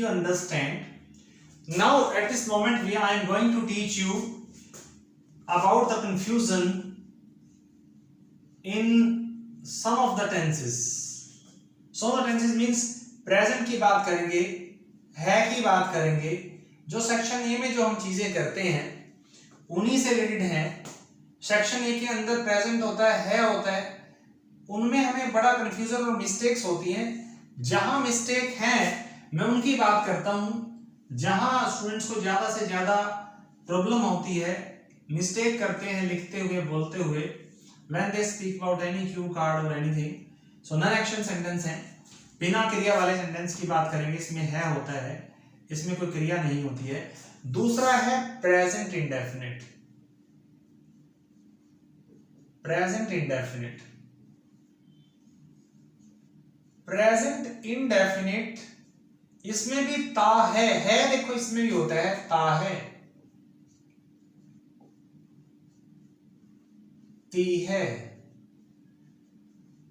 You understand? Now at this moment I am going to teach you about the confusion in some of the tenses. Some of the tenses means present की बात करेंगे, है की बात करेंगे. जो section A में जो हम चीजें करते हैं उन्हीं से रिलेटेड है. सेक्शन ए के अंदर प्रेजेंट होता है होता है, उनमें हमें बड़ा कंफ्यूजन और मिस्टेक्स होती हैं. जहां मिस्टेक है मैं उनकी बात करता हूं. जहां स्टूडेंट्स को ज्यादा से ज्यादा प्रॉब्लम होती है, मिस्टेक करते हैं लिखते हुए बोलते हुए, when they speak about any cue card or anything. So non action sentence है, बिना क्रिया वाले सेंटेंस की बात करेंगे. इसमें है होता है, इसमें कोई क्रिया नहीं होती है. दूसरा है present indefinite. Present indefinite, present indefinite, इसमें भी ता है देखो इसमें भी होता है ता है, ती है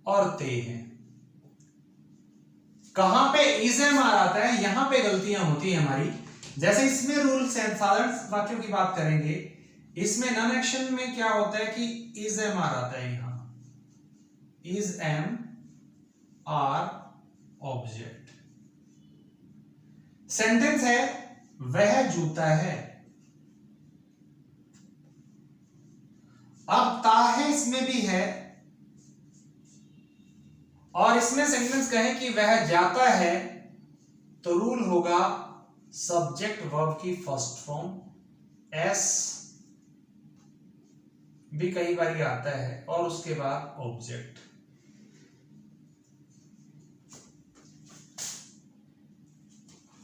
और ते है. कहां पे इज एम आर आता है, यहां पे गलतियां होती है हमारी. जैसे इसमें रूल्स एंड साधारण वाक्यों की बात करेंगे, इसमें नॉन एक्शन में क्या होता है कि इज एम आर आता है. यहां is am are object. Sentence है वह जूता है. अब ता है इसमें भी है, और इसमें सेंटेंस कहें कि वह जाता है, तो रूल होगा सब्जेक्ट वर्ब की फर्स्ट फॉर्म एस भी कई बार आता है और उसके बाद ऑब्जेक्ट.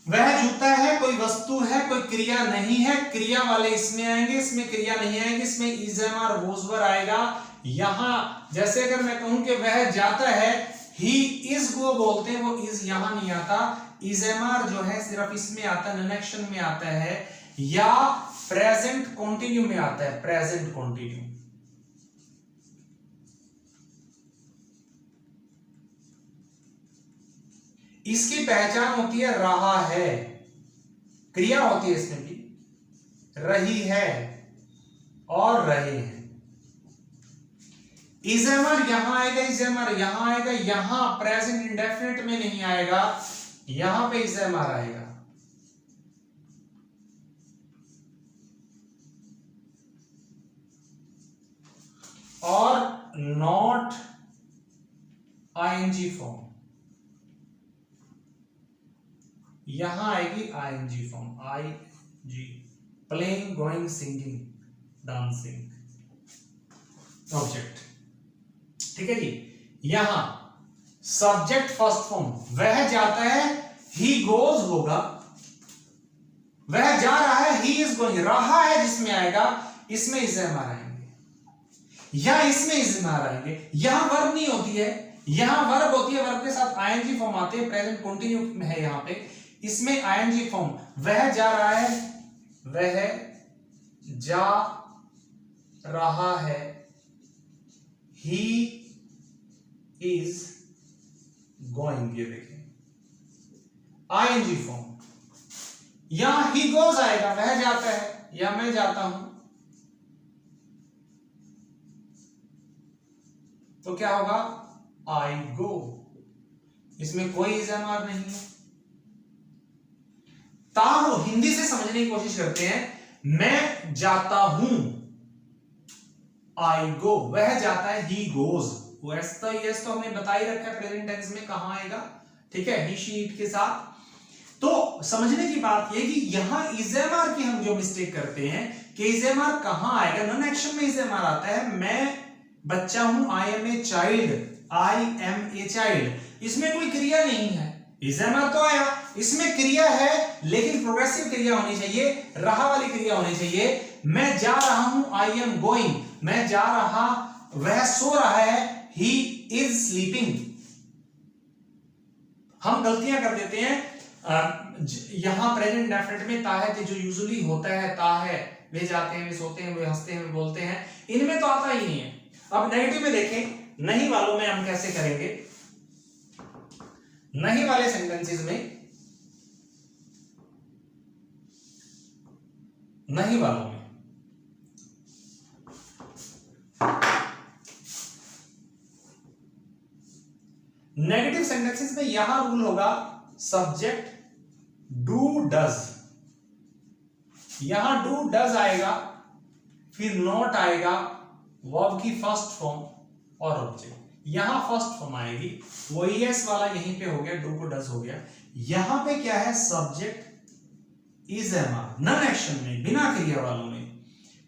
वह जूता है, कोई वस्तु है, कोई क्रिया नहीं है. क्रिया वाले इसमें आएंगे, इसमें क्रिया नहीं आएंगे. इसमें इज एम आर वोजवर आएगा. यहां जैसे अगर मैं कहूं कि वह जाता है, ही इज गो बोलते हैं, वो इज यहां नहीं आता. इज एम आर जो है सिर्फ इसमें आता है, नॉन एक्शन में आता है या प्रेजेंट कंटिन्यू में आता है. प्रेजेंट कंटिन्यू, इसकी पहचान होती है रहा है, क्रिया होती है इसमें भी, रही है और रहे हैं. इजेमर यहां आएगा, इजेमर यहां आएगा, यहां प्रेजेंट इंडेफिनिट में नहीं आएगा, यहां पे इजेमर आएगा. और नॉट आईएनजी फॉर्म, यहां आएगी ING form. I G, playing, going, singing, dancing, object. ठीक है जी. यहां सब्जेक्ट फर्स्ट फॉर्म, वह जाता है, ही गोज होगा. वह जा रहा है, ही इज गोइंग. रहा है जिसमें आएगा, इसमें इज एम आर आएंगे या इसमें इज एम आर आएंगे. यहां वर्ब नहीं होती है, यहां वर्ब होती है, वर्ब के साथ आईएनजी फॉर्म आते हैं. प्रेजेंट कंटिन्यू है यहां पे, इसमें आईएनजी फॉर्म. वह जा रहा है, वह जा रहा है, ही इज गोइंग. ये देखें आईएनजी फॉर्म. यहां ही गोज आएगा, वह जाता है या मैं जाता हूं, तो क्या होगा आई गो. इसमें कोई इज़ामार नहीं है. ताहु हिंदी से समझने की कोशिश करते हैं. मैं जाता हूं, आई गो. वह जाता है, ही गोज. यस तो हमने बता ही रखा है प्रेजेंट टेंस में कहां आएगा. ठीक है, ही शी इट के साथ. तो समझने की बात यह कि यहां इज़ामार की हम जो मिस्टेक करते हैं कि इज़ामार कहां आएगा. नॉन एक्शन में इज़ामार आता है. मैं बच्चा हूं, I am a child, I am a child. इसमें कोई क्रिया नहीं है, इज़ामार तो आया. इसमें क्रिया है लेकिन प्रोग्रेसिव क्रिया होनी चाहिए, रहा वाली क्रिया होनी चाहिए. मैं जा रहा हूं, आई एम गोइंग. मैं जा रहा, वह सो रहा है, ही इज स्लीपिंग. हम गलतियां कर देते हैं. यहां प्रेजेंट इंडेफिनिट में ता है जो यूजुअली होता है, ता है, वे जाते हैं, वे सोते हैं, वे हंसते हैं, वे बोलते हैं. इनमें तो आता ही नहीं है. अब नेगेटिव में देखें, नहीं वालों में हम कैसे करेंगे. नहीं वाले सेंटेंसेस में नहीं वालों में। नेगेटिव सेंटेंसेस में यहां रूल होगा सब्जेक्ट डू डज, यहां डू डज आएगा, फिर नॉट आएगा, वर्ब की फर्स्ट फॉर्म और ऑब्जेक्ट। यहां फर्स्ट फॉर्म आएगी, वो एस वाला यहीं पे हो गया, डू को डज हो गया। यहां पे क्या है, subject is am are, non action में, बिना क्रिया वालों में,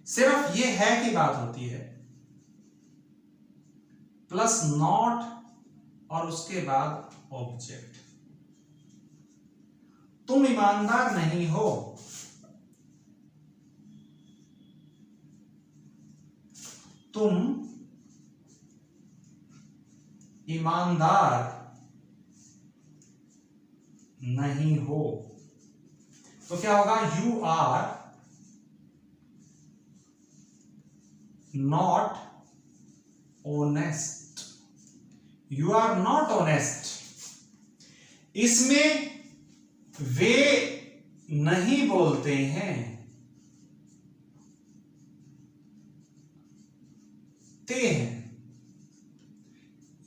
सिर्फ ये है की बात होती है, प्लस नॉट और उसके बाद ऑब्जेक्ट। तुम ईमानदार नहीं हो, तुम ईमानदार नहीं हो, तो क्या होगा, you are not honest, you are not honest. इसमें वे नहीं बोलते हैं, ते हैं,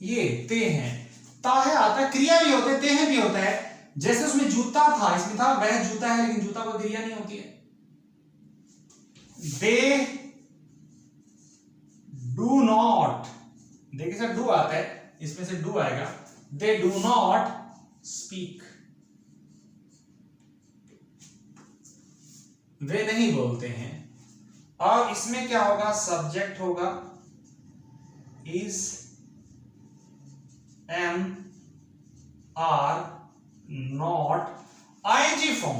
ये ते हैं, ताहे आता है, क्रिया भी होते हैं, ते हैं भी होता है। जैसे उसमें जूता था, इसमें था वह जूता है, लेकिन जूता को क्रिया नहीं होती है। दे डू नॉट, देखिए सर डू आता है, इसमें से डू आएगा, दे डू नॉट स्पीक, वे नहीं बोलते हैं। और इसमें क्या होगा, सब्जेक्ट होगा is am are not, ING form,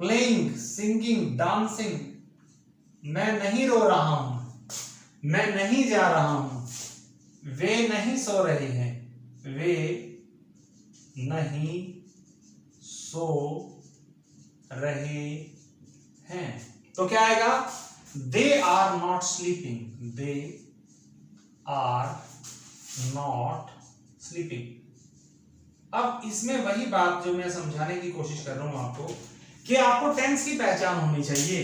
playing, singing, dancing, मैं नहीं रो रहा हूं, मैं नहीं जा रहा हूं, वे नहीं सो रहे हैं, वे नहीं सो रहे हैं। तो क्या आएगा, they are not sleeping, they are not sleeping. अब इसमें वही बात जो मैं समझाने की कोशिश कर रहा हूं आपको, कि आपको टेंस की पहचान होनी चाहिए।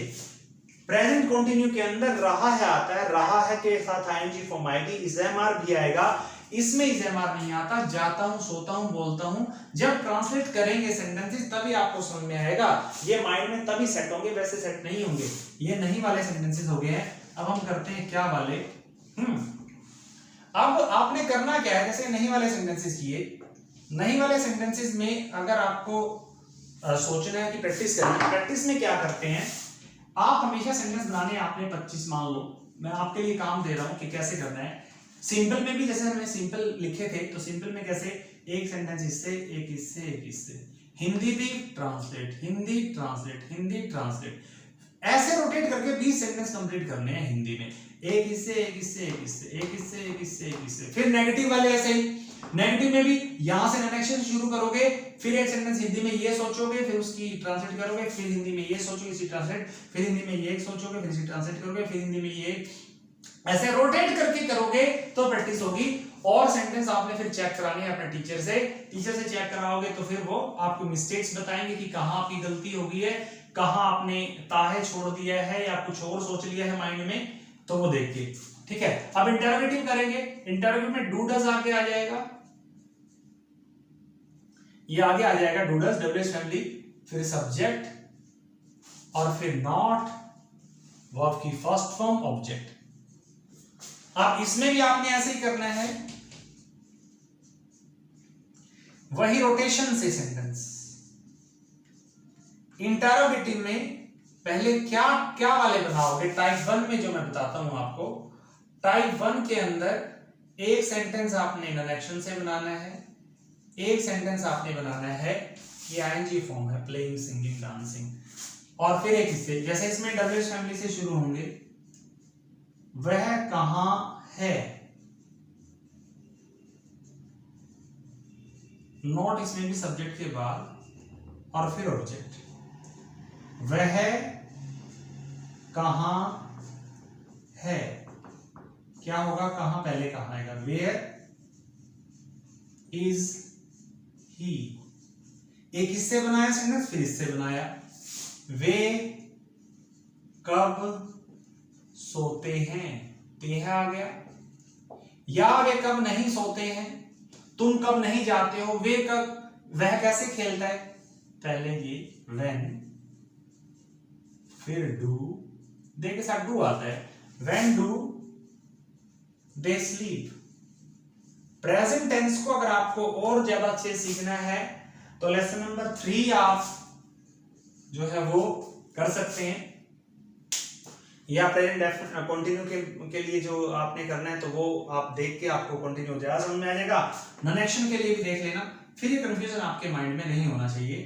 प्रेजेंट कंटिन्यू के अंदर रहा है आता है, रहा है के साथ आईएनजी फॉर्म आएगी, इजएमआर भी आएगा। इसमें इजएमआर नहीं आता, जाता हूं, सोता हूं, बोलता हूं। जब ट्रांसलेट करेंगे सेंटेंसेस तभी आपको समझ में आएगा, ये माइंड में तभी सेट होंगे, वैसे सेट नहीं होंगे। ये नहीं वाले सेंटेंसेस हो गए हैं। अब हम करते हैं क्या वाले, अब आपने करना क्या है, जैसे नहीं वाले सेंटेंसेस किए, नहीं वाले सेंटेंसेस में अगर आपको सोचना है कि प्रैक्टिस करना है, प्रैक्टिस में क्या करते हैं, आप हमेशा सेंटेंस बनाने आपने 25 मान लो, मैं आपके लिए काम दे रहा हूं कि कैसे करना है। सिंपल में भी जैसे हमने सिंपल लिखे थे, तो सिंपल में कैसे, एक सेंटेंस इससे, एक इससे, एक इससे, हिंदी भी translate, Hindi translate, Hindi translate, ऐसे रोटेट करके 20 सेंटेंस कंप्लीट करने हैं हिंदी में, एक इससे, एक इससे, एक इससे, एक इससे, एक इससे, एक इससे। फिर नेगेटिव वाले ऐसे ही, नेगेटिव में भी यहां से नरेशन शुरू करोगे, फिर एक सेंटेंस हिंदी में ये सोचोगे, फिर उसकी ट्रांसलेट करोगे, फिर हिंदी में ये सोचोगे, इसी ट्रांसलेट, फिर हिंदी में ये सोचोगे, फिर इसी ट्रांसलेट करोगे, फिर हिंदी में ये, ऐसे रोटेट करके करोगे तो प्रैक्टिस होगी। और सेंटेंस आपने फिर चेक करानी है अपने टीचर से, टीचर से चेक कराओगे तो फिर वो आपको मिस्टेक्स बताएंगे कि कहां आपकी गलती हो गई है, कहां आपने ताहे छोड़ दिया है या कुछ और सोच लिया है माइंड में, तो वो देखिए, ठीक है। अब इंटरोगेटिव करेंगे, इंटरोगेटिव में डू डज आगे आ जाएगा, ये आगे आ जाएगा डू डज, डब्ल्यूएच फैमिली, फिर सब्जेक्ट और फिर नॉट, वर्ब की फर्स्ट फॉर्म, ऑब्जेक्ट। अब इसमें भी आपने ऐसे ही करना है, वही रोटेशन से सेंटेंस। इंटरोगेटिव में पहले क्या क्या वाले बनाओगे, टाइप 1 में जो मैं बताता हूं आपको, टाइप 1 के अंदर एक सेंटेंस आपने नन एक्शन से बनाना है, एक सेंटेंस आपने बनाना है, ये आईएनजी फॉर्म है, प्लेइंग, सिंगिंग, डांसिंग, और फिर एक इससे, जैसे इसमें डब्ल्यूएच फैमिली से शुरू होंगे, वह कहां है, नॉट इसमें भी सब्जेक्ट के बाद और फिर ऑब्जेक्ट, वह कहां है, क्या होगा, कहां पहले कहां आएगा, वेयर इज ही, एक इससे बनाया सेंटेंस, फिर इससे बनाया, वे कब सोते हैं, ते आ गया। या वे कब नहीं सोते हैं, तुम कब नहीं जाते हो, वे कब, वह कैसे खेलता है, पहले ये when, फिर do, दे के साथ do आता है, when do they sleep। Present tense को अगर आपको और ज्यादा अच्छे से सीखना है तो लेसन नंबर 3 आप जो है वो कर सकते हैं, या प्रेजेंट कंटिन्यू के लिए जो आपने करना है तो वो आप देख के आपको कंटिन्यू ज्यादा समझ में आ जाएगा। नॉन एक्शन के लिए भी देख लेना, फिर ये कंफ्यूजन आपके माइंड में नहीं होना चाहिए,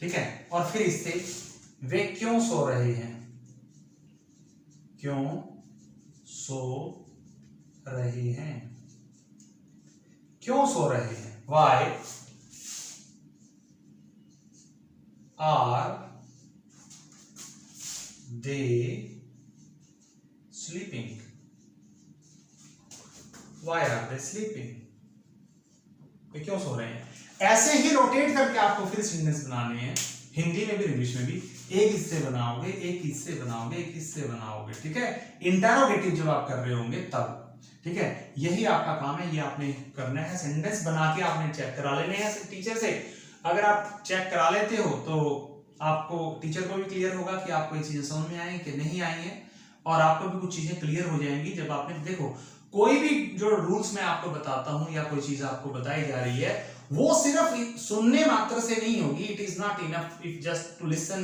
ठीक है। और फिर इससे वे क्यों सो रहे हैं, क्यों सो रहे हैं, क्यों सो रहे हैं, why are they sleeping, why are they sleeping, वे क्यों सो रहे हैं। ऐसे ही रोटेट करके आपको फिर सेंटेंस बनाने हैं, हिंदी में भी इंग्लिश में भी, एक इससे बनाओगे, एक इससे बनाओगे, एक इससे बनाओगे, ठीक है। इंटरोगेटिव जब आप कर रहे होंगे तब, ठीक है। यही आपका काम है, ये आपने करना है, सेंटेंस बना के आपने चेक करा लेने हैं टीचर से। अगर आप चेक करा लेते हो तो आपको, टीचर को भी क्लियर होगा कि आपको ये चीजें समझ में आई कि नहीं आई है, और आपको भी कुछ चीजें क्लियर हो जाएंगी जब आपने, देखो कोई भी जो रूल्स मैं आपको बताता हूं या कोई चीज आपको बताई जा रही है वो सिर्फ सुनने मात्र से नहीं होगी। It is not enough if just to listen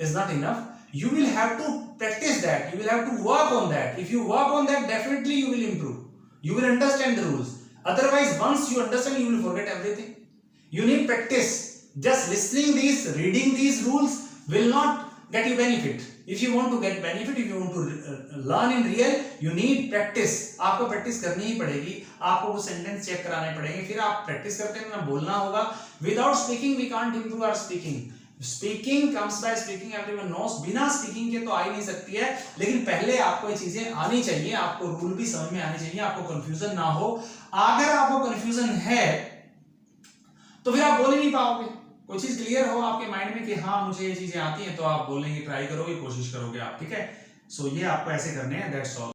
is not enough, you will have to practice that, you will have to work on that. If you work on that, definitely you will improve, you will understand the rules. Otherwise, once you understand, you will forget everything. You need practice. Just listening these, reading these rules will not get you benefit. If you want to get benefit, if you want to learn in real, you need practice. आपको practice करनी ही पड़ेगी, आपको वो sentence check कराने पड़ेंगे, फिर आप practice करते हैं ना, बोलना होगा। Without speaking, we can't improve our speaking. Speaking comes by speaking, everyone knows, बिना स्पीकिंग के तो आ ही नहीं सकती है, लेकिन पहले आपको ये चीजें आनी चाहिए, आपको रूल भी समझ में आनी चाहिए, आपको कंफ्यूजन ना हो। अगर आपको कंफ्यूजन है तो फिर आप बोल ही नहीं पाओगे। कोई चीज क्लियर हो आपके माइंड में कि हाँ मुझे ये चीजें आती हैं, तो आप बोलने की ट्राई करोगे, कोशिश करोगे आप, ठीक है। सो ये आपको ऐसे करने हैं, दैट्स ऑल।